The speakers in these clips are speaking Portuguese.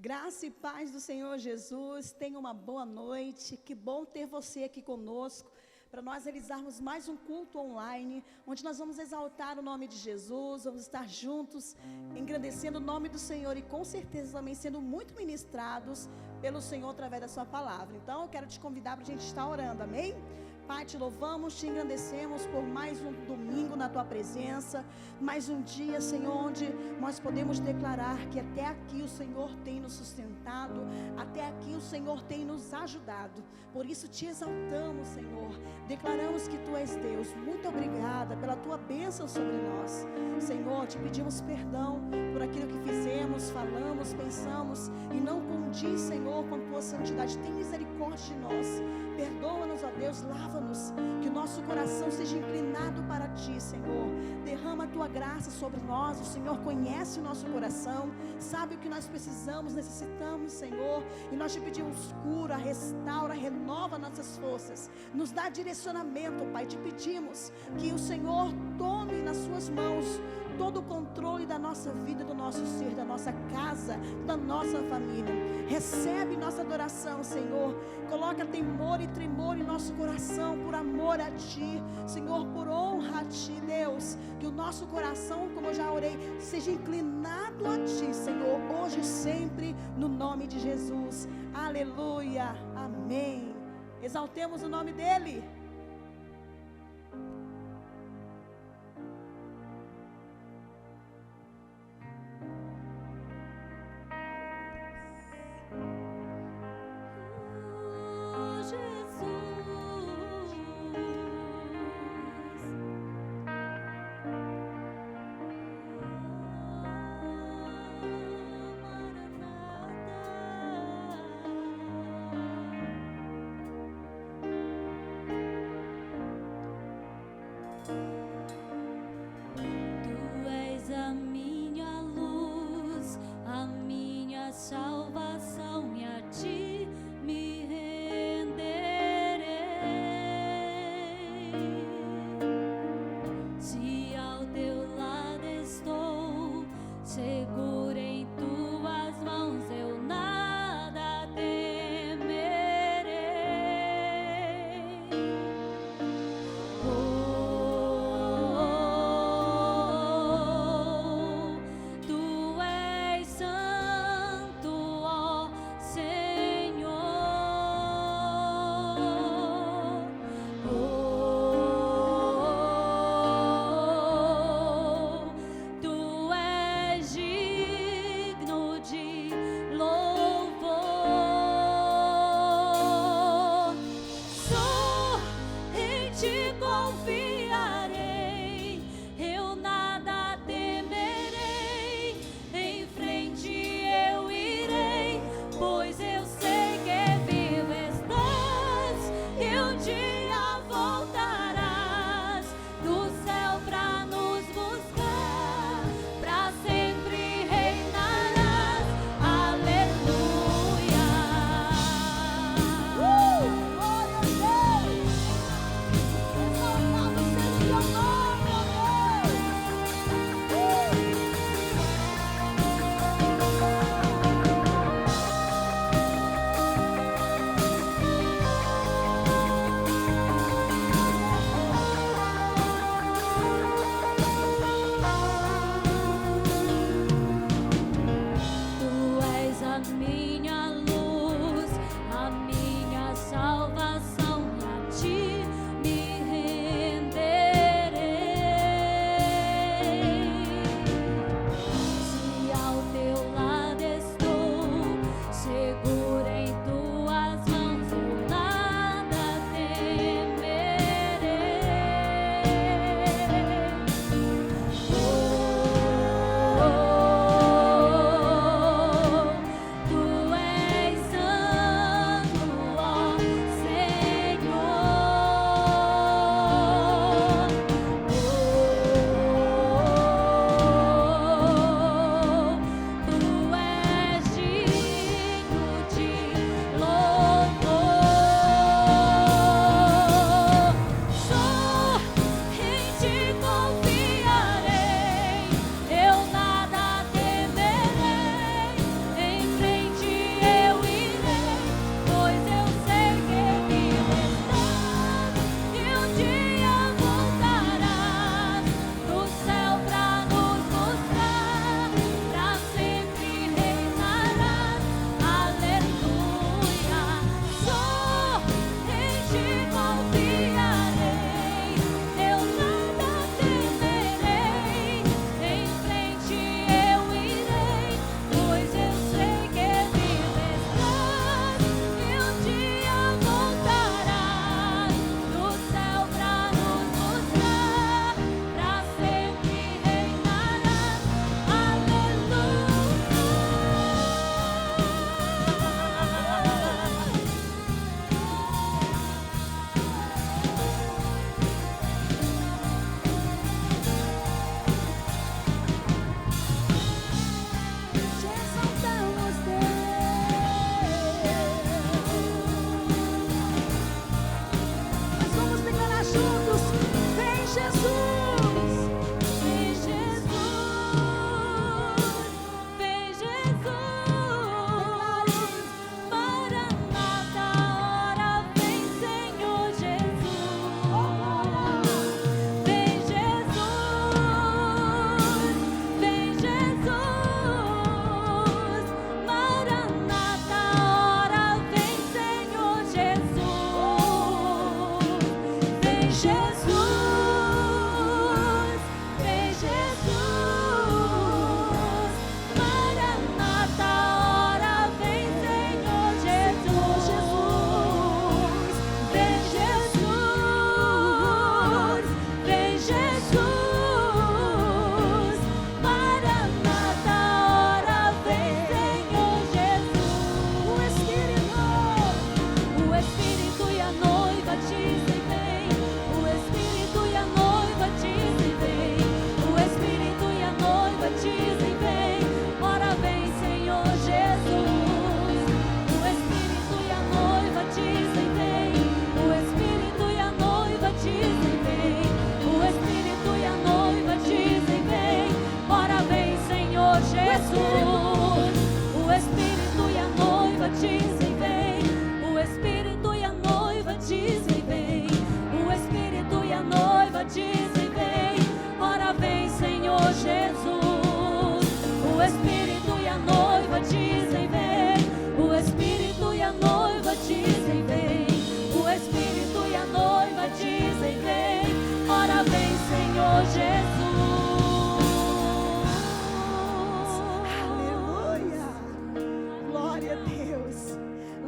Graça e paz do Senhor Jesus, tenha uma boa noite, que bom ter você aqui conosco, para nós realizarmos mais um culto online, onde nós vamos exaltar o nome de Jesus, vamos estar juntos, engrandecendo o nome do Senhor e com certeza também sendo muito ministrados pelo Senhor através da sua palavra. Então eu quero te convidar para a gente estar orando, amém? Pai, te louvamos, te engrandecemos por mais um domingo na Tua presença, mais um dia, Senhor, onde nós podemos declarar que até aqui o Senhor tem nos sustentado, até aqui o Senhor tem nos ajudado. Por isso te exaltamos, Senhor, declaramos que Tu és Deus. Muito obrigada pela Tua bênção sobre nós. Senhor, te pedimos perdão por aquilo que fizemos, falamos, pensamos e não condiz, Senhor, com Tua santidade. Tem misericórdia de nós. Perdoa-nos, ó Deus, lava-nos, que o nosso coração seja inclinado para Ti, Senhor. Derrama a Tua graça sobre nós. O Senhor conhece o nosso coração, sabe o que nós precisamos, necessitamos, Senhor. E nós te pedimos, cura, restaura, renova nossas forças, nos dá direcionamento, Pai. Te pedimos que o Senhor tome nas Suas mãos todo o controle da nossa vida, do nosso ser, da nossa casa, da nossa família. Recebe nossa adoração, Senhor. Coloca temor e tremor em nosso coração, por amor a Ti, Senhor, por honra a Ti, Deus. Que o nosso coração, como eu já orei, seja inclinado a Ti, Senhor, hoje e sempre, no nome de Jesus. Aleluia, amém. Exaltemos o nome dEle. Salvação, e a Ti me Tu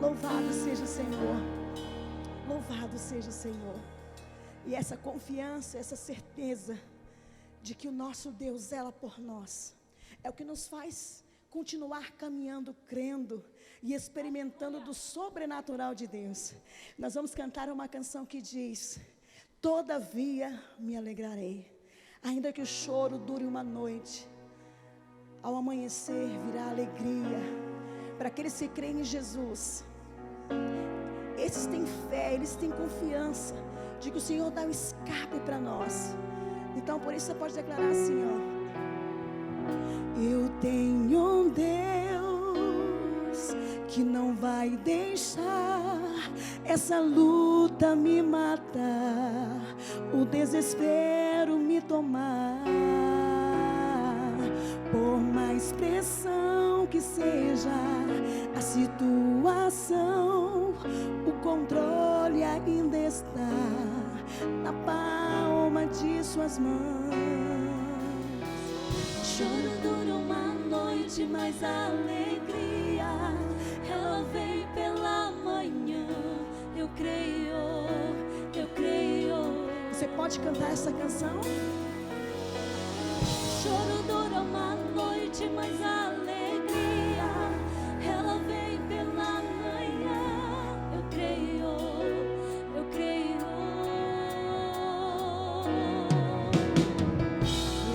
Louvado seja o Senhor. Louvado seja o Senhor. E essa confiança, essa certeza de que o nosso Deus zela por nós, é o que nos faz continuar caminhando, crendo e experimentando do sobrenatural de Deus. Nós vamos cantar uma canção que diz: todavia me alegrarei, ainda que o choro dure uma noite, ao amanhecer virá alegria. Para aqueles que creem em Jesus, esses têm fé, eles têm confiança de que o Senhor dá um escape para nós. Então por isso você pode declarar assim, ó: eu tenho um Deus que não vai deixar essa luta me matar, o desespero me tomar. Por mais pressão que seja a situação, o controle ainda está na palma de suas mãos. Choro dura uma noite, mas a alegria ela vem pela manhã. Eu creio, eu creio. Você pode cantar essa canção? Choro dura uma noite, mas a alegria ela vem pela manhã. Eu creio, eu creio.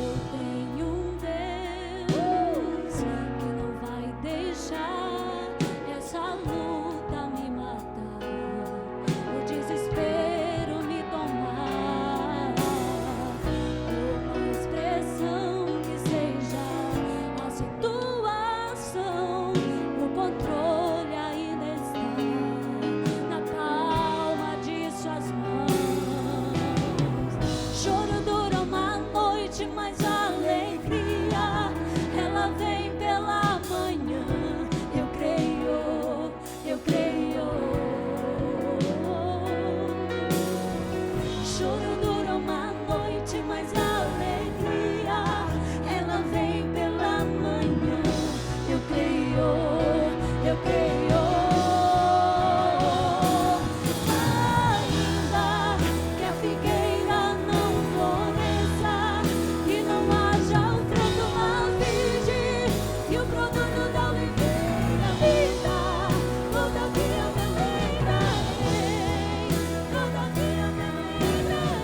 Eu tenho um Deus que não vai deixar essa luta me matar, o desespero me tomar. Por mais pressão que seja a situação, o controle ainda está na palma de suas mãos. Choro dura uma noite, mas a alegria ela vem pela manhã. Eu creio, eu creio. Choro dura uma noite, mas a alegria ela vem pela manhã. Eu creio, eu creio. Ainda que a figueira não floresça e não haja o fruto na vide e o produto da oliveira vida, todavia me alegrarei, todavia me alegrarei,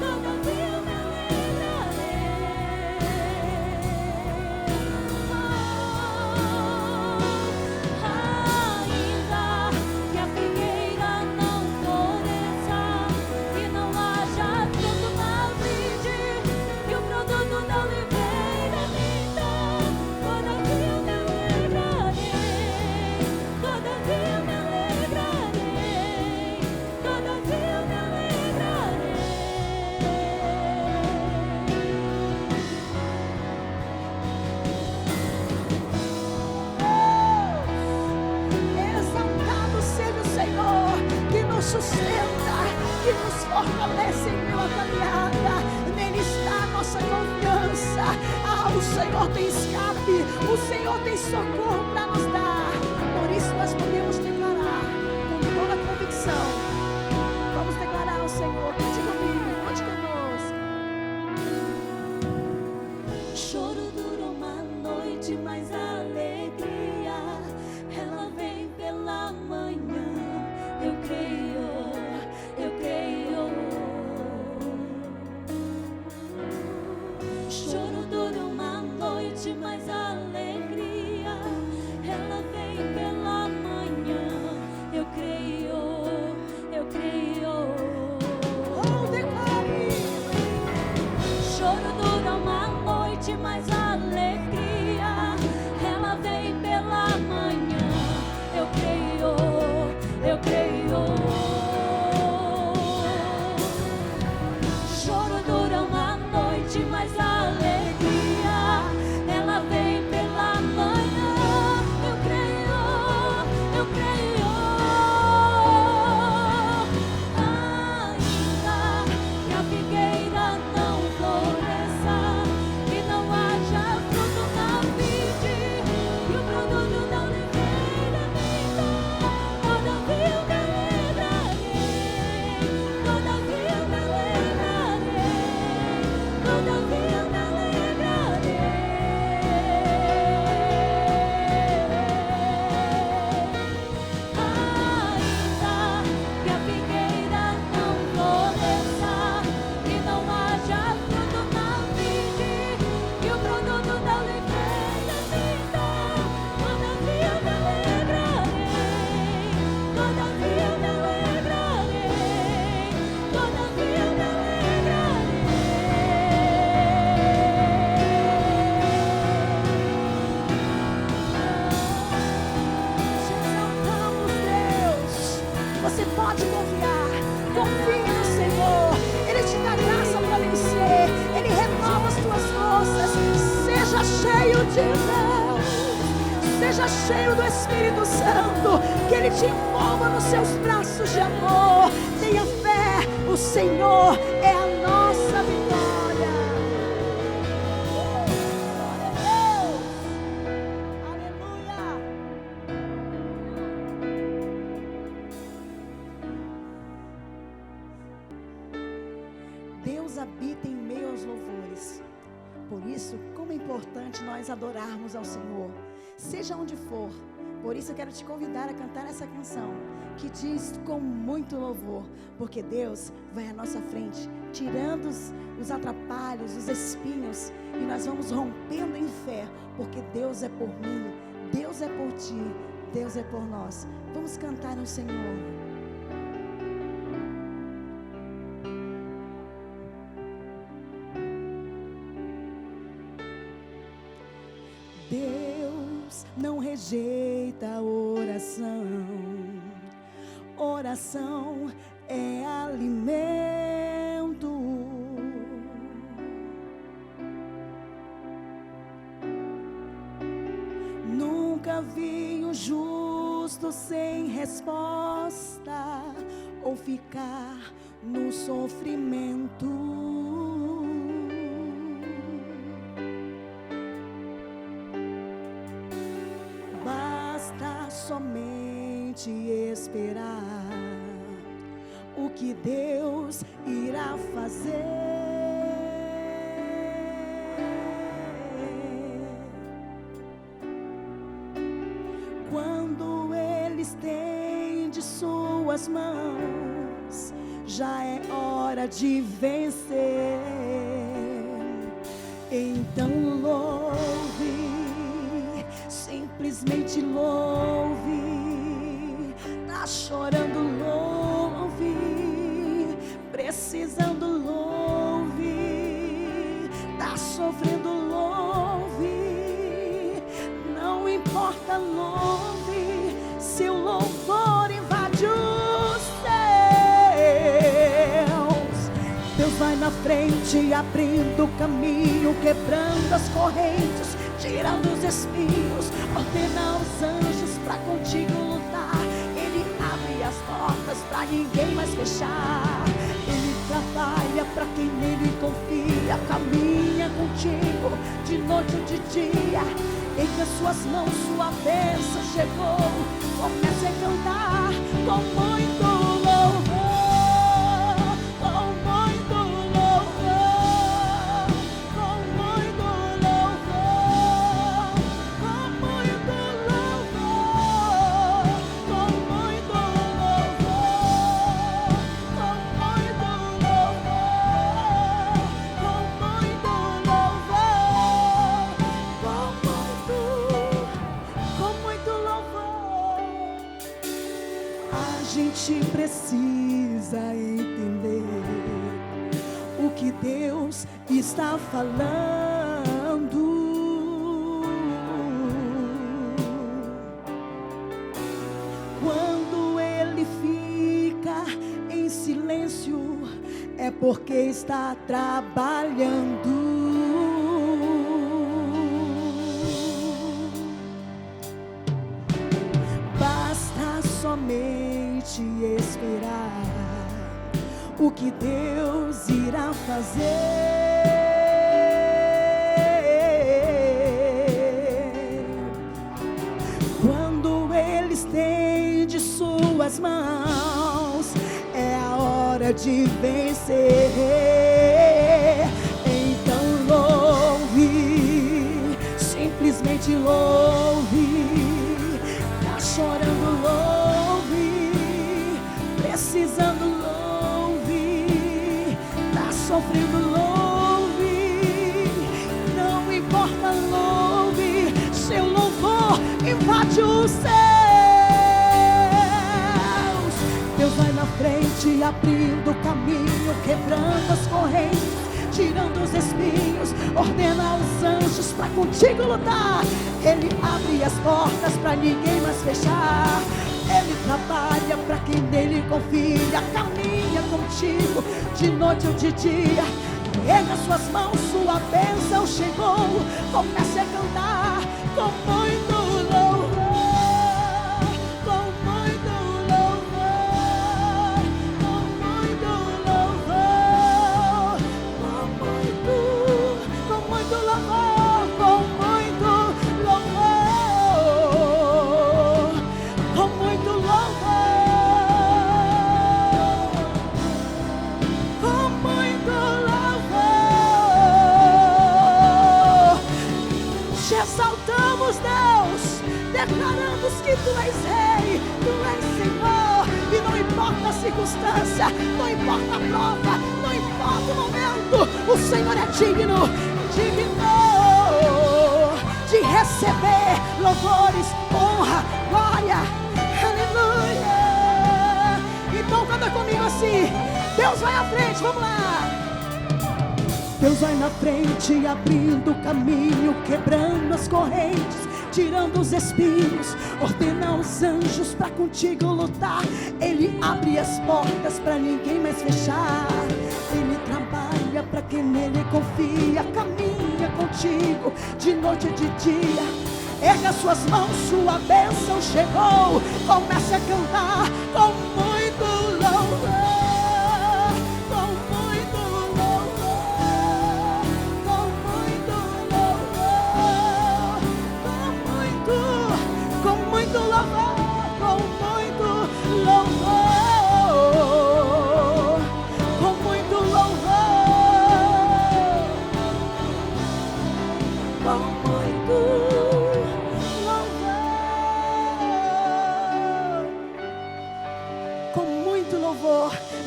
todavia me ainda que a figueira não floresça e não haja fruto na vide e o produto da oliveira me dá, todavia me alegrarei, todavia me alegrarei, todavia me alegrarei. Exaltado seja o Senhor, que nos sustenta, que nos fortalece em uma caminhada. Nele está a nossa confiança. O Senhor tem escape, o Senhor tem socorro para nos dar. Por isso nós podemos declarar com toda convicção. Vamos declarar ao Senhor. Cante comigo, cante conosco. Choro dura uma noite, mas a alegria ela vem pela manhã. Eu creio, eu creio. Choro dura uma noite, mas a alegria ela pode confiar. Confie no Senhor. Ele te dá graça para vencer. Ele renova as tuas forças. Seja cheio de Deus. Seja cheio do Espírito Santo. Que Ele te envolva nos seus braços de amor. Tenha fé. O Senhor é a nossa vitória. Glória a Deus. Aleluia. Deus habita em meio aos louvores. Por isso, como é importante nós adorarmos ao Senhor, seja onde for. Por isso eu quero te convidar a cantar essa canção, que diz com muito louvor, porque Deus vai à nossa frente, tirando os atrapalhos, os espinhos, e nós vamos rompendo em fé, porque Deus é por mim, Deus é por ti, Deus é por nós. Vamos cantar ao Senhor. Deus não rejeita a oração. Oração é alimento. Nunca vi um justo sem resposta ou ficar no sofrimento. Somente esperar o que Deus irá fazer. Quando Ele estende suas mãos, já é hora de vencer. Então louve, simplesmente louve. Tá chorando, louve. Precisando, louve. Tá sofrendo, louve. Não importa, louve. Seu louvor invade os céus. Deus vai na frente, abrindo o caminho, quebrando as correntes, tirando os espinhos, ordena aos anjos pra contigo lutar. Ele abre as portas pra ninguém mais fechar. Ele trabalha pra quem nele confia, caminha contigo de noite ou de dia. Entre as suas mãos sua bênção chegou. Comece a cantar com muito louvor, com muito louvor, com muito louvor, com muito louvor, com muito louvor, com muito louvor, com muito louvor, a gente precisa entender o que Deus está falando. Quando Ele fica em silêncio, é porque está trabalhando. Basta somente esperar o que Deus irá fazer. Quando Ele estende suas mãos, é a hora de vencer. Então louve, simplesmente louve. Tá chorando, louve. Precisando, louve. Tá sofrendo, louve. Não importa, louve. Seu louvor invade os céus. Deus vai na frente, abrindo o caminho, quebrando as correntes, tirando os espinhos, ordena aos anjos pra contigo lutar. Ele abre as portas pra ninguém mais fechar. Ele trabalha para quem nele confia, caminha contigo de noite ou de dia. Erga suas mãos, sua bênção chegou. Comece a cantar com muito louvor, com muito louvor, com muito louvor, com muito louvor, com muito louvor, com muito louvor, com muito louvor. Te exaltamos, Deus, declaramos que Tu és Rei, Tu és Senhor, e não importa a circunstância, não importa a prova, não importa o momento, o Senhor é digno de receber louvores, honra, glória, aleluia. Então canta comigo assim: Deus vai à frente, vamos lá. Deus vai na frente, abrindo o caminho, quebrando as correntes, tirando os espinhos, ordena os anjos para contigo lutar. Ele abre as portas para ninguém mais fechar. Ele trabalha para quem nele confia, caminha contigo de noite e de dia. Erga suas mãos, sua bênção chegou. Comece a cantar com muito louvor.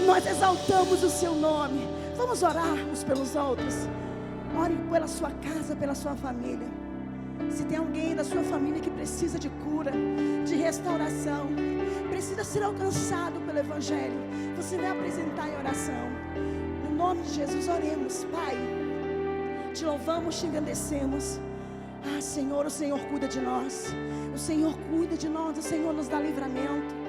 Nós exaltamos o seu nome. Vamos orar uns pelos outros. Ore pela sua casa, pela sua família. Se tem alguém da sua família que precisa de cura, de restauração, precisa ser alcançado pelo Evangelho, você vai apresentar em oração. No nome de Jesus, oremos. Pai, te louvamos, te engrandecemos. Ah, Senhor, o Senhor cuida de nós. O Senhor cuida de nós, o Senhor nos dá livramento.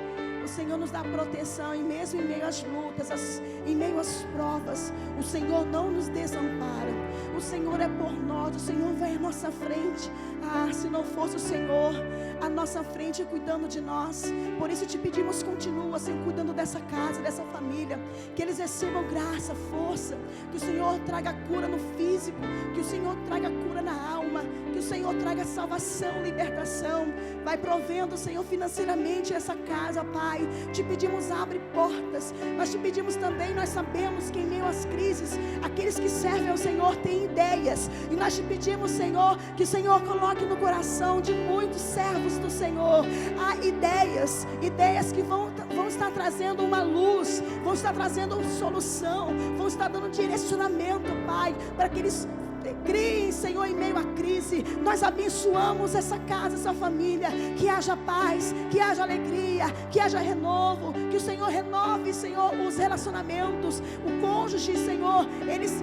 O Senhor nos dá proteção, e mesmo em meio às lutas, em meio às provas, o Senhor não nos desampara. O Senhor é por nós, o Senhor vai à nossa frente. Ah, se não fosse o Senhor à nossa frente cuidando de nós. Por isso te pedimos, continua, Senhor, cuidando dessa casa, dessa família. Que eles recebam graça, força. Que o Senhor traga cura no físico, que o Senhor traga cura na alma, que o Senhor traga salvação, libertação. Vai provendo, Senhor, financeiramente essa casa, Pai. Te pedimos, abre portas. Nós te pedimos também, nós sabemos que em meio às crises, aqueles que servem ao Senhor têm ideias. E nós te pedimos, Senhor, que o Senhor coloque no coração de muitos servos do Senhor ideias que vão estar trazendo uma luz, vão estar trazendo solução, vão estar dando direcionamento, Pai, para que eles criem, Senhor, em meio à crise. Nós abençoamos essa casa, essa família. Que haja paz, que haja alegria, que haja renovo. Que o Senhor renove, Senhor, os relacionamentos. O cônjuge, Senhor,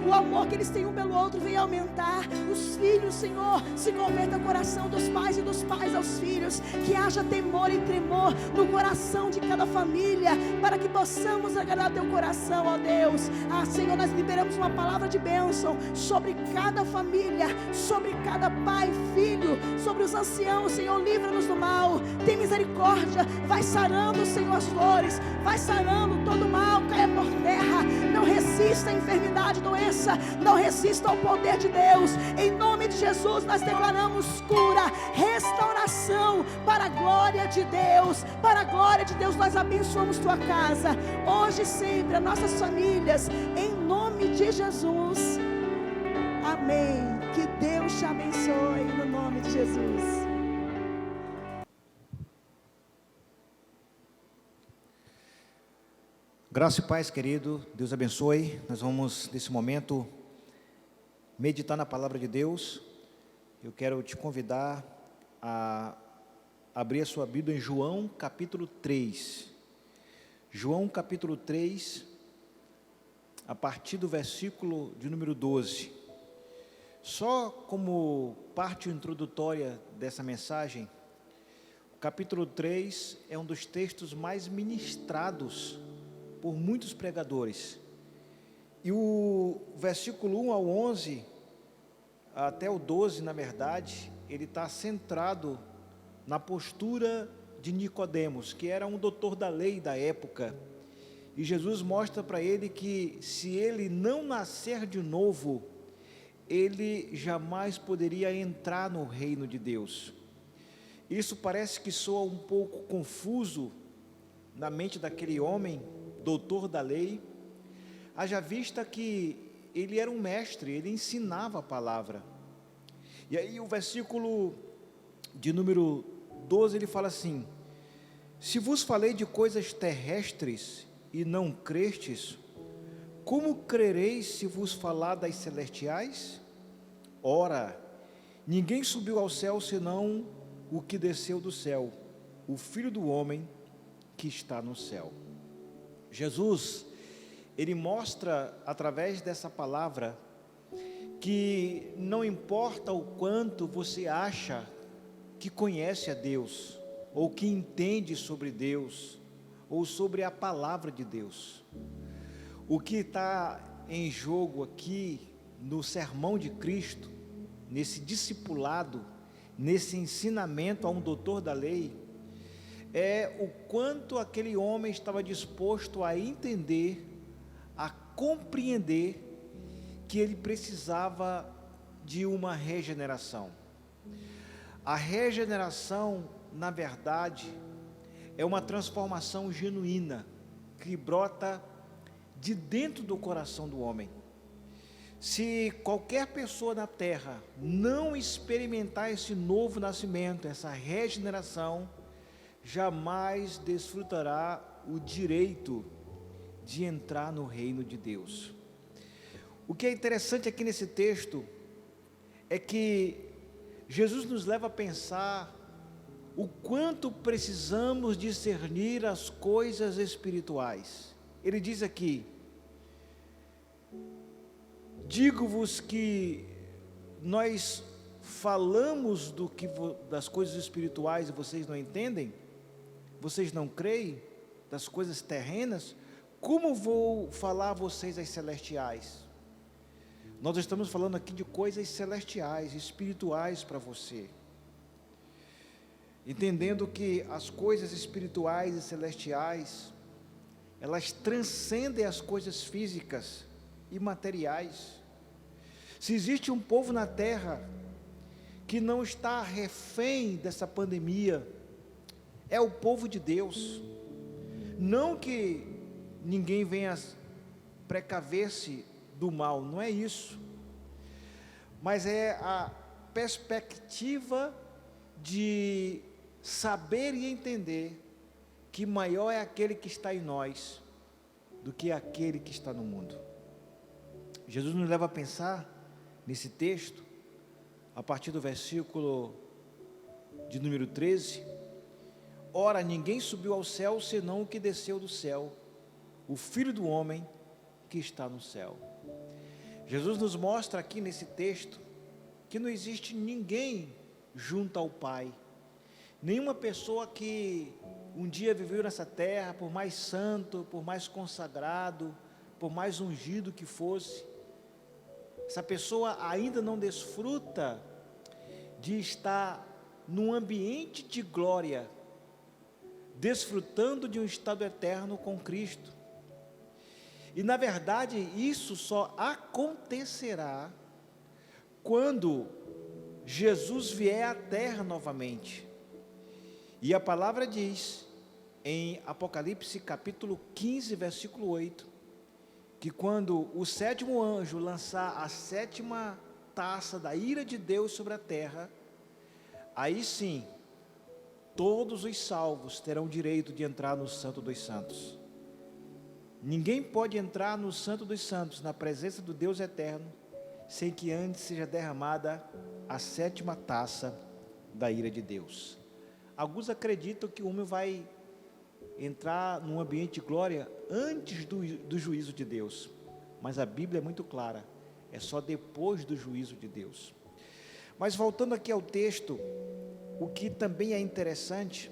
o amor que eles têm um pelo outro venha aumentar. Os filhos, Senhor, se converta ao coração dos pais e dos pais aos filhos. Que haja temor e tremor no coração de cada família, para que possamos agradar teu coração, ó Deus. Ah, Senhor, nós liberamos uma palavra de bênção sobre cada família, sobre cada pai, filho, sobre os anciãos. Senhor, livra-nos do mal, tem misericórdia, vai sarando, Senhor, as flores, vai sarando todo mal, caia por terra. Não resista à enfermidade, doença, não resista ao poder de Deus. Em nome de Jesus nós declaramos cura, restauração, para a glória de Deus. Para a glória de Deus nós abençoamos tua casa, hoje e sempre, as nossas famílias, em nome de Jesus. Amém. Que Deus te abençoe no nome de Jesus. Graça e paz, querido. Deus abençoe. Nós vamos, nesse momento, meditar na palavra de Deus. Eu quero te convidar a abrir a sua Bíblia em João capítulo 3. João capítulo 3, a partir do versículo de número 12. Só como parte introdutória dessa mensagem, capítulo 3 é um dos textos mais ministrados por muitos pregadores. E o versículo 1 ao 11, até o 12, na verdade, ele está centrado na postura de Nicodemos, que era um doutor da lei da época. E Jesus mostra para ele que se ele não nascer de novo, ele jamais poderia entrar no reino de Deus. Isso parece que soa um pouco confuso na mente daquele homem, doutor da lei, haja vista que ele era um mestre, ele ensinava a palavra. E aí o versículo de número 12, ele fala assim: se vos falei de coisas terrestres e não crestes, como crereis se vos falar das celestiais? Ora, ninguém subiu ao céu senão o que desceu do céu, o Filho do homem que está no céu. Jesus, ele mostra através dessa palavra que não importa o quanto você acha que conhece a Deus, ou que entende sobre Deus, ou sobre a palavra de Deus, o que está em jogo aqui no sermão de Cristo, nesse discipulado, nesse ensinamento a um doutor da lei, é o quanto aquele homem estava disposto a entender, a compreender que ele precisava de uma regeneração. A regeneração, na verdade, é uma transformação genuína que brota de dentro do coração do homem. Se qualquer pessoa na terra não experimentar esse novo nascimento, essa regeneração, jamais desfrutará o direito de entrar no reino de Deus. O que é interessante aqui nesse texto é que Jesus nos leva a pensar o quanto precisamos discernir as coisas espirituais. Ele diz aqui: digo-vos que nós falamos das coisas espirituais e vocês não entendem, vocês não creem, das coisas terrenas, como vou falar a vocês as celestiais? Nós estamos falando aqui de coisas celestiais, espirituais para você, entendendo que as coisas espirituais e celestiais, elas transcendem as coisas físicas e materiais. Se existe um povo na terra que não está refém dessa pandemia, é o povo de Deus. Não que ninguém venha precaver-se do mal, não é isso, mas é a perspectiva de saber e entender que maior é aquele que está em nós do que aquele que está no mundo. Jesus nos leva a pensar nesse texto, a partir do versículo de número 13: ora, ninguém subiu ao céu senão o que desceu do céu, o Filho do homem que está no céu. Jesus nos mostra aqui nesse texto que não existe ninguém junto ao Pai, nenhuma pessoa que um dia viveu nessa terra, por mais santo, por mais consagrado, por mais ungido que fosse, essa pessoa ainda não desfruta de estar num ambiente de glória, desfrutando de um estado eterno com Cristo. E na verdade isso só acontecerá quando Jesus vier à terra novamente. E a palavra diz em Apocalipse capítulo 15, versículo 8, que quando o sétimo anjo lançar a sétima taça da ira de Deus sobre a terra, aí sim, todos os salvos terão direito de entrar no Santo dos Santos. Ninguém pode entrar no Santo dos Santos, na presença do Deus eterno, sem que antes seja derramada a sétima taça da ira de Deus. Alguns acreditam que o homem vai entrar num ambiente de glória antes do juízo de Deus, mas a Bíblia é muito clara, é só depois do juízo de Deus. Mas voltando aqui ao texto, o que também é interessante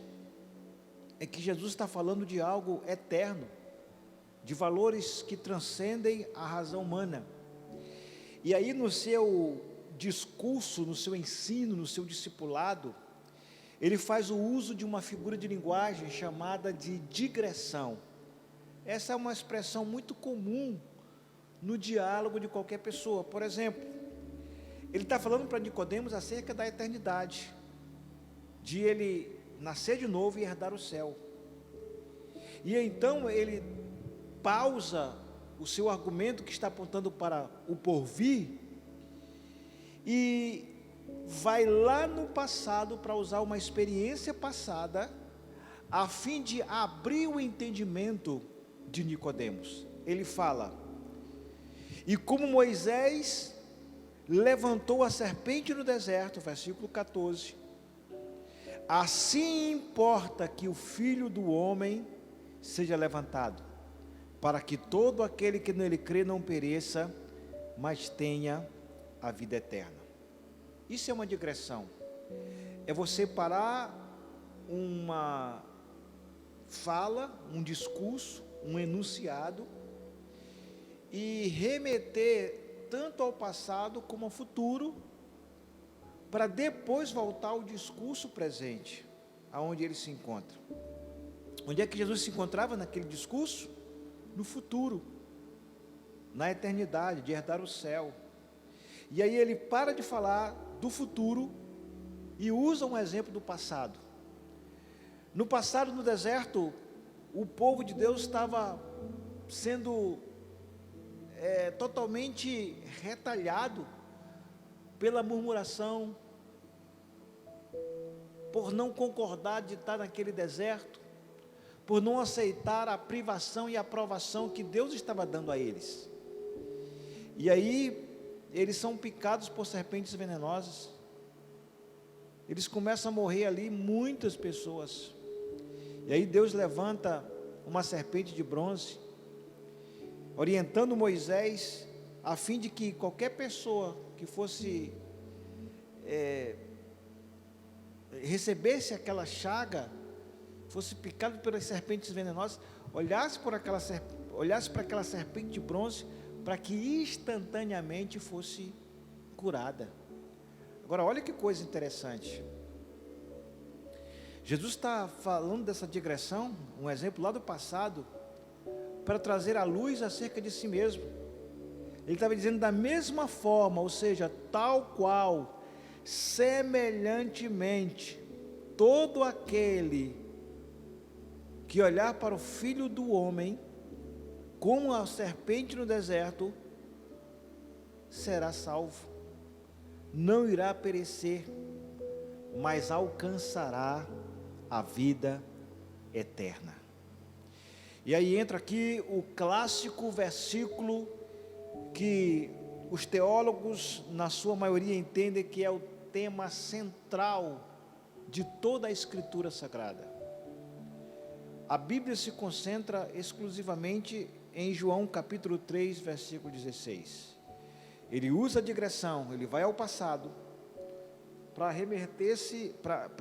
é que Jesus está falando de algo eterno, de valores que transcendem a razão humana. E aí no seu discurso, no seu ensino, no seu discipulado, ele faz o uso de uma figura de linguagem chamada de digressão. Essa é uma expressão muito comum no diálogo de qualquer pessoa. Por exemplo, ele está falando para Nicodemos acerca da eternidade, de ele nascer de novo e herdar o céu. E então ele pausa o seu argumento que está apontando para o porvir e vai lá no passado para usar uma experiência passada a fim de abrir o entendimento de Nicodemos. Ele fala: e como Moisés levantou a serpente no deserto, versículo 14, assim importa que o Filho do Homem seja levantado, para que todo aquele que nele crê não pereça, mas tenha a vida eterna. Isso é uma digressão, é você parar uma fala, um discurso, um enunciado, e remeter tanto ao passado como ao futuro, para depois voltar ao discurso presente, aonde ele se encontra. Onde é que Jesus se encontrava naquele discurso? No futuro, na eternidade, de herdar o céu. E aí ele para de falar do futuro e usa um exemplo do passado. No passado, no deserto, o povo de Deus estava sendo totalmente retalhado pela murmuração, por não concordar de estar naquele deserto, por não aceitar a privação e a provação que Deus estava dando a eles. E aí eles são picados por serpentes venenosas, eles começam a morrer ali, muitas pessoas. E aí Deus levanta uma serpente de bronze, orientando Moisés, a fim de que qualquer pessoa que fosse recebesse aquela chaga, fosse picado pelas serpentes venenosas, olhasse para aquela serpente de bronze, para que instantaneamente fosse curada. Agora olha que coisa interessante, Jesus está falando dessa digressão, um exemplo lá do passado, para trazer à luz acerca de si mesmo. Ele estava dizendo da mesma forma, ou seja, tal qual, semelhantemente, todo aquele que olhar para o Filho do Homem, como a serpente no deserto, será salvo, não irá perecer, mas alcançará a vida eterna. E aí entra aqui o clássico versículo que os teólogos, na sua maioria, entendem que é o tema central de toda a Escritura Sagrada. A Bíblia se concentra exclusivamente em João capítulo 3, versículo 16. Ele usa a digressão, ele vai ao passado, para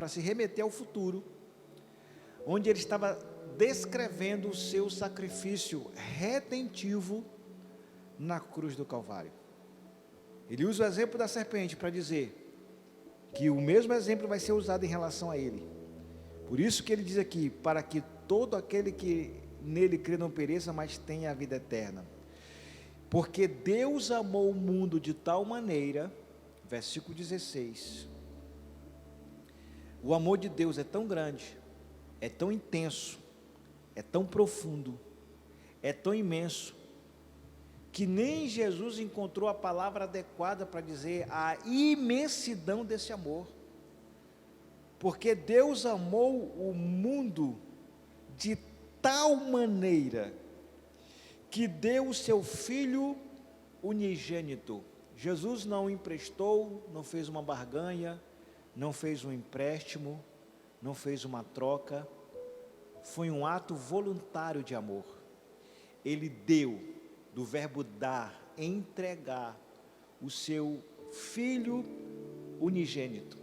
se remeter ao futuro, onde ele estava descrevendo o seu sacrifício redentivo na cruz do Calvário. Ele usa o exemplo da serpente para dizer que o mesmo exemplo vai ser usado em relação a ele. Por isso que ele diz aqui, para que todo aquele que nele crê não pereça, mas tenha a vida eterna. Porque Deus amou o mundo de tal maneira, versículo 16, o amor de Deus é tão grande, é tão intenso, é tão profundo, é tão imenso, que nem Jesus encontrou a palavra adequada para dizer a imensidão desse amor, porque Deus amou o mundo de tal maneira, que deu o seu Filho unigênito. Jesus não emprestou, não fez uma barganha, não fez um empréstimo, não fez uma troca, foi um ato voluntário de amor. Ele deu, do verbo dar, entregar, o seu Filho unigênito.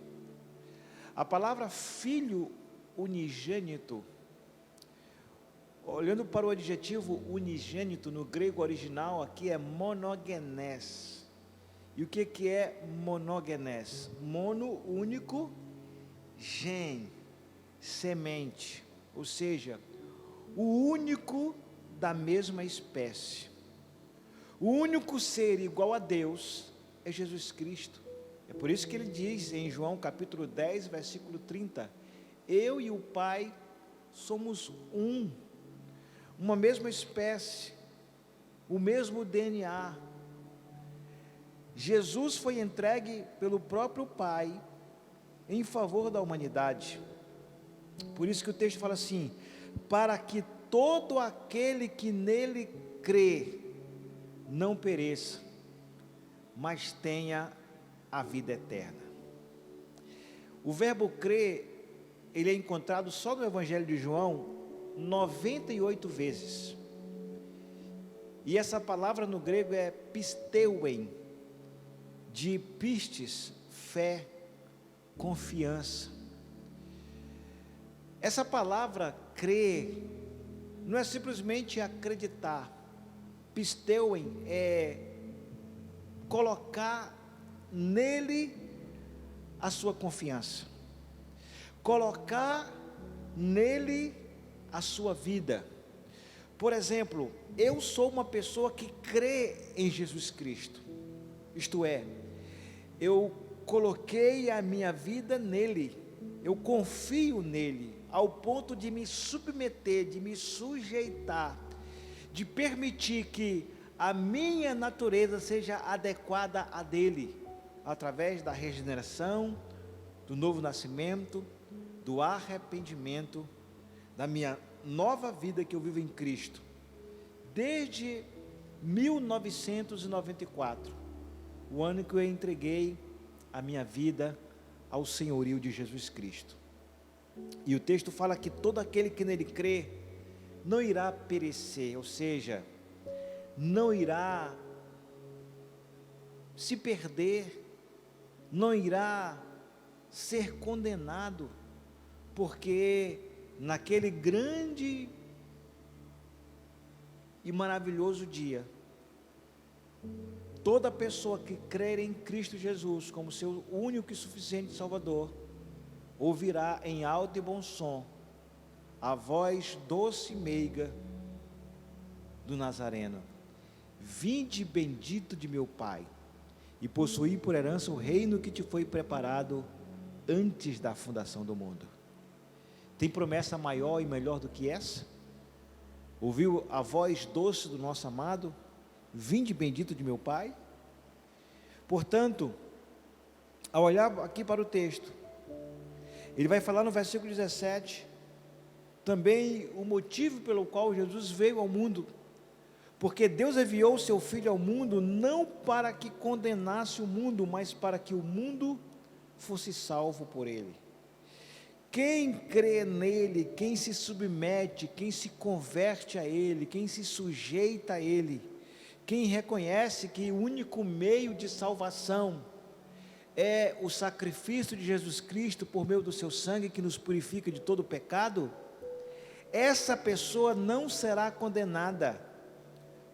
A palavra filho unigênito, olhando para o adjetivo unigênito no grego original, aqui é monogenes. E o que é monogenes? Mono, único, gen, semente, ou seja, o único da mesma espécie. O único ser igual a Deus é Jesus Cristo. É por isso que ele diz em João capítulo 10, versículo 30, eu e o Pai somos uma mesma espécie, o mesmo DNA. Jesus foi entregue pelo próprio Pai em favor da humanidade. Por isso que o texto fala assim, para que todo aquele que nele crê não pereça, mas tenha a vida eterna. O verbo crer, ele é encontrado só no Evangelho de João 98 vezes. E essa palavra no grego é pisteuem, de pistes, fé, confiança. Essa palavra crer não é simplesmente acreditar. Pisteuem é colocar nele a sua confiança, colocar nele a sua vida. Por exemplo, eu sou uma pessoa que crê em Jesus Cristo, isto é, eu coloquei a minha vida nele, eu confio nele, ao ponto de me submeter, de me sujeitar, de permitir que a minha natureza seja adequada à dele, através da regeneração, do novo nascimento, do arrependimento, da minha nova vida que eu vivo em Cristo, desde 1994, o ano que eu entreguei a minha vida ao senhorio de Jesus Cristo. E o texto fala que todo aquele que nele crê, não irá perecer, ou seja, não irá se perder, não irá ser condenado, porque naquele grande e maravilhoso dia, toda pessoa que crer em Cristo Jesus como seu único e suficiente Salvador, ouvirá em alto e bom som a voz doce e meiga do Nazareno: vinde bendito de meu Pai, e possuí por herança o reino que te foi preparado antes da fundação do mundo. Tem promessa maior e melhor do que essa? Ouviu a voz doce do nosso amado? Vinde bendito de meu Pai? Portanto, ao olhar aqui para o texto, ele vai falar no versículo 17, também o motivo pelo qual Jesus veio ao mundo, porque Deus enviou o seu Filho ao mundo, não para que condenasse o mundo, mas para que o mundo fosse salvo por ele. Quem crê nele, quem se submete, quem se converte a ele, quem se sujeita a ele, quem reconhece que o único meio de salvação é o sacrifício de Jesus Cristo por meio do seu sangue que nos purifica de todo pecado, essa pessoa não será condenada,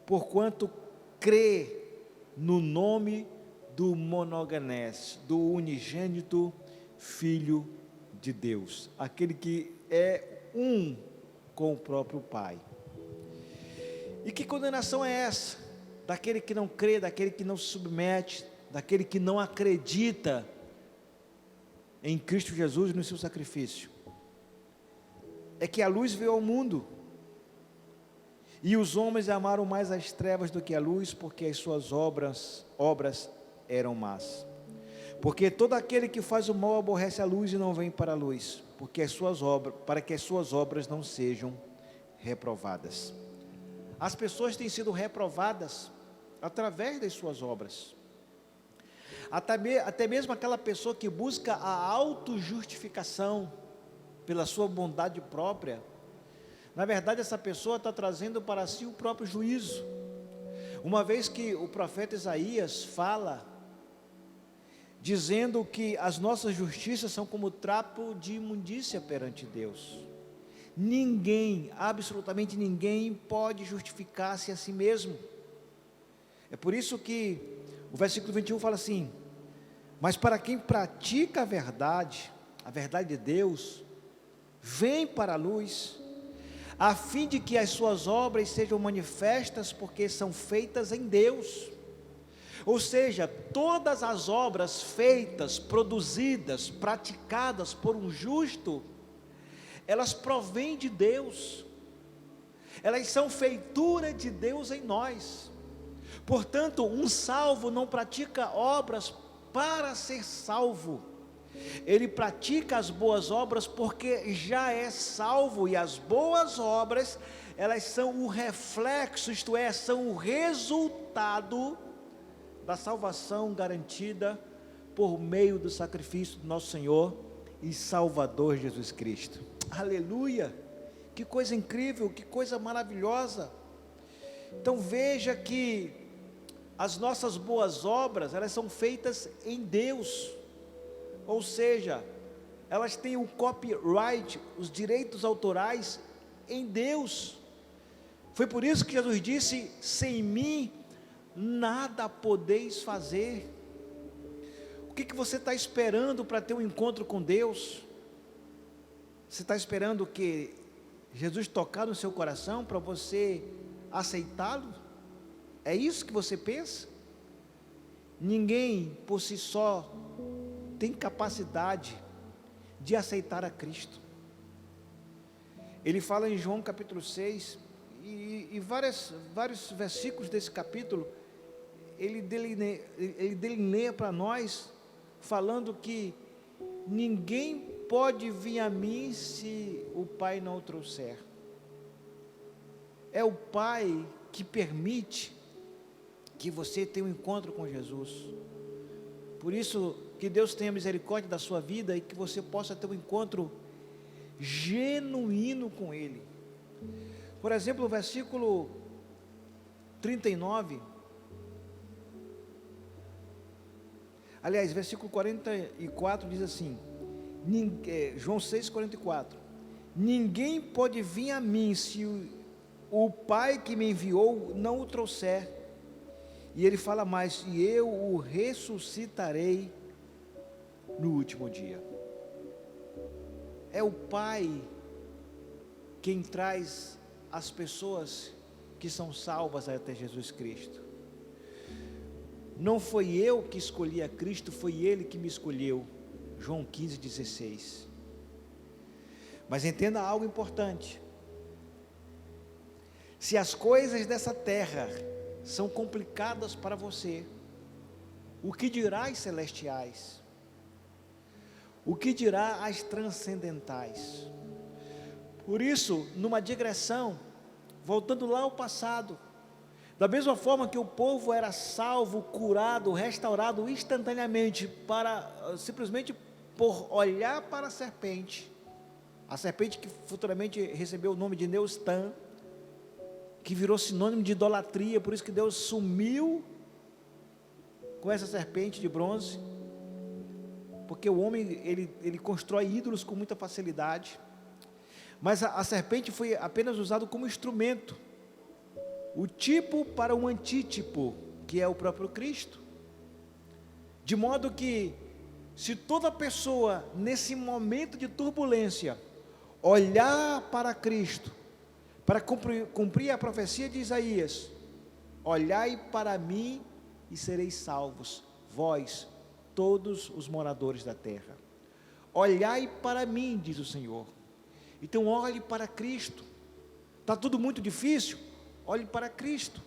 porquanto crê no nome do monogenes, do unigênito Filho de Deus, aquele que é um com o próprio Pai. E que condenação é essa? Daquele que não crê, daquele que não se submete, daquele que não acredita em Cristo Jesus e no seu sacrifício. É que a luz veio ao mundo, e os homens amaram mais as trevas do que a luz, porque as suas obras eram más. Porque todo aquele que faz o mal aborrece a luz e não vem para a luz, para que as suas obras não sejam reprovadas. As pessoas têm sido reprovadas através das suas obras. Até mesmo aquela pessoa que busca a autojustificação pela sua bondade própria, na verdade essa pessoa está trazendo para si o próprio juízo. Uma vez que o profeta Isaías fala dizendo que as nossas justiças são como trapo de imundícia perante Deus. Ninguém, absolutamente ninguém, pode justificar-se a si mesmo. É por isso que o versículo 21 fala assim: mas para quem pratica a verdade de Deus, vem para a luz, a fim de que as suas obras sejam manifestas, porque são feitas em Deus. Ou seja, todas as obras feitas, produzidas, praticadas por um justo, elas provêm de Deus, elas são feitura de Deus em nós. Portanto, um salvo não pratica obras para ser salvo, ele pratica as boas obras porque já é salvo, e as boas obras, elas são o reflexo, isto é, são o resultado da salvação garantida por meio do sacrifício do nosso Senhor e Salvador Jesus Cristo. Aleluia! Que coisa incrível, que coisa maravilhosa. Então veja que as nossas boas obras, elas são feitas em Deus, ou seja, elas têm o copyright, os direitos autorais em Deus. Foi por isso que Jesus disse: sem mim nada podeis fazer. O que você está esperando para ter um encontro com Deus? Você está esperando que Jesus tocar no seu coração para você aceitá-lo? É isso que você pensa? Ninguém por si só tem capacidade de aceitar a Cristo. Ele fala em João capítulo 6, e vários versículos desse capítulo, ele delineia para nós, falando que ninguém pode vir a mim se o Pai não o trouxer. É o Pai que permite que você tenha um encontro com Jesus. Por isso, que Deus tenha misericórdia da sua vida e que você possa ter um encontro genuíno com Ele. Por exemplo, o versículo 39, aliás, versículo 44 diz assim, João 6,44: ninguém pode vir a mim se o Pai que me enviou não o trouxer. E ele fala mais: e eu o ressuscitarei no último dia. É o Pai quem traz as pessoas que são salvas até Jesus Cristo. Não foi eu que escolhi a Cristo, foi Ele que me escolheu. João 15,16. Mas entenda algo importante: se as coisas dessa terra são complicadas para você, o que dirá as celestiais? O que dirá as transcendentais? Por isso, numa digressão, voltando lá ao passado, da mesma forma que o povo era salvo, curado, restaurado instantaneamente, simplesmente por olhar para a serpente que futuramente recebeu o nome de Neustã, que virou sinônimo de idolatria, por isso que Deus sumiu com essa serpente de bronze, porque o homem, ele constrói ídolos com muita facilidade, mas a serpente foi apenas usado como instrumento, o tipo para um antítipo, que é o próprio Cristo, de modo que, se toda pessoa, nesse momento de turbulência, olhar para Cristo, para cumprir a profecia de Isaías: olhai para mim e sereis salvos, vós, todos os moradores da terra. Olhai para mim, diz o Senhor. Então olhe para Cristo. Está tudo muito difícil? Olhe para Cristo.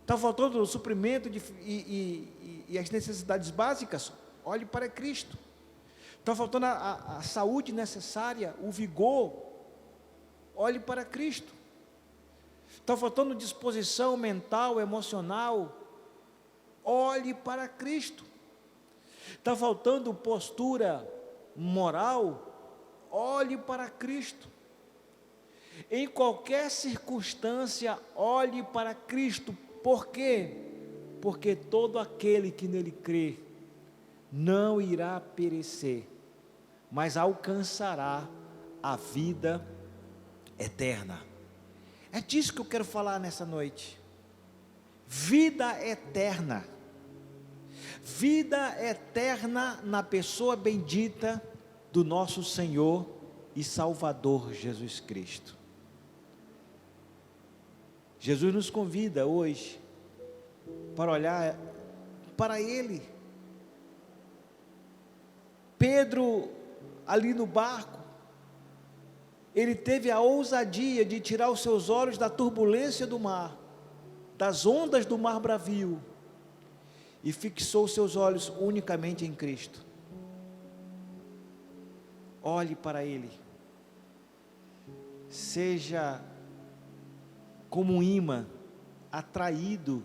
Está faltando o suprimento e as necessidades básicas? Olhe para Cristo. Está faltando a saúde necessária, o vigor? Olhe para Cristo. Está faltando disposição mental, emocional? Olhe para Cristo. Está faltando postura moral? Olhe para Cristo. Em qualquer circunstância, olhe para Cristo. Por quê? Porque todo aquele que nele crê não irá perecer, mas alcançará a vida eterna. É disso que eu quero falar nessa noite. Vida eterna. Vida eterna na pessoa bendita do nosso Senhor e Salvador Jesus Cristo. Jesus nos convida hoje para olhar para Ele. Pedro, ali no barco, ele teve a ousadia de tirar os seus olhos da turbulência do mar, das ondas do mar bravio, e fixou seus olhos unicamente em Cristo. Olhe para Ele, seja como um imã atraído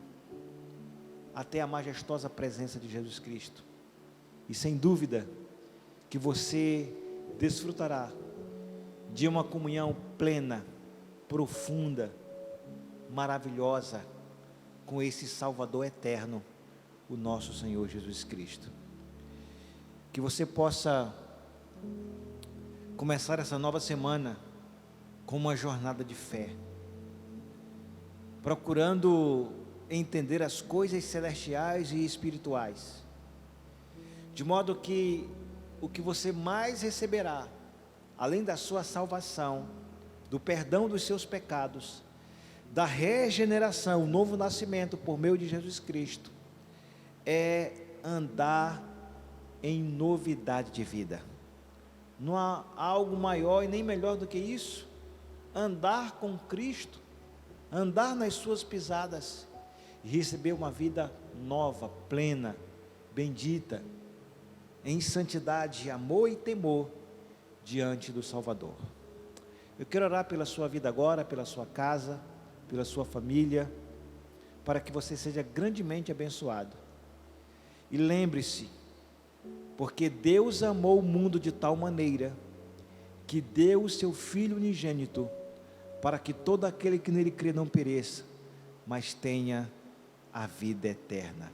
até a majestosa presença de Jesus Cristo, e sem dúvida que você desfrutará de uma comunhão plena, profunda, maravilhosa com esse Salvador eterno, o nosso Senhor Jesus Cristo. Que você possa começar essa nova semana com uma jornada de fé, procurando entender as coisas celestiais e espirituais, de modo que o que você mais receberá, além da sua salvação, do perdão dos seus pecados, da regeneração, o novo nascimento por meio de Jesus Cristo, é andar em novidade de vida. Não há algo maior e nem melhor do que isso. Andar com Cristo, andar nas suas pisadas e receber uma vida nova, plena, bendita, em santidade, amor e temor diante do Salvador. Eu quero orar pela sua vida agora, pela sua casa, pela sua família, para que você seja grandemente abençoado. E lembre-se, porque Deus amou o mundo de tal maneira, que deu o seu Filho unigênito, para que todo aquele que nele crê não pereça, mas tenha a vida eterna.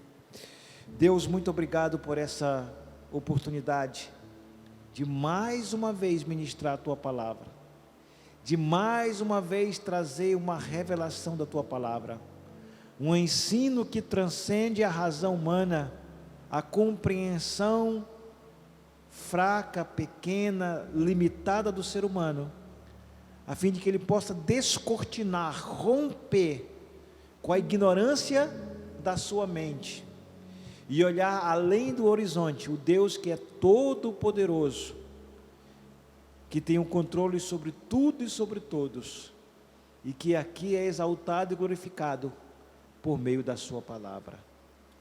Deus, muito obrigado por essa oportunidade de mais uma vez ministrar a Tua palavra, de mais uma vez trazer uma revelação da Tua palavra, um ensino que transcende a razão humana, a compreensão fraca, pequena, limitada do ser humano, a fim de que ele possa descortinar, romper com a ignorância da sua mente e olhar além do horizonte, o Deus que é todo poderoso, que tem o controle sobre tudo e sobre todos, e que aqui é exaltado e glorificado por meio da sua palavra.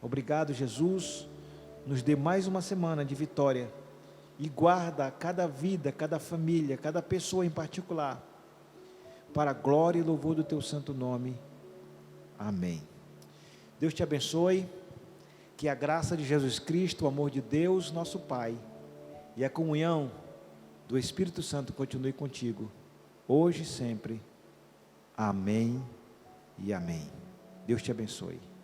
Obrigado, Jesus, nos dê mais uma semana de vitória, e guarda cada vida, cada família, cada pessoa em particular, para a glória e louvor do Teu santo nome. Amém. Deus te abençoe, que a graça de Jesus Cristo, o amor de Deus, nosso Pai, e a comunhão do Espírito Santo continue contigo, hoje e sempre. Amém e amém. Deus te abençoe.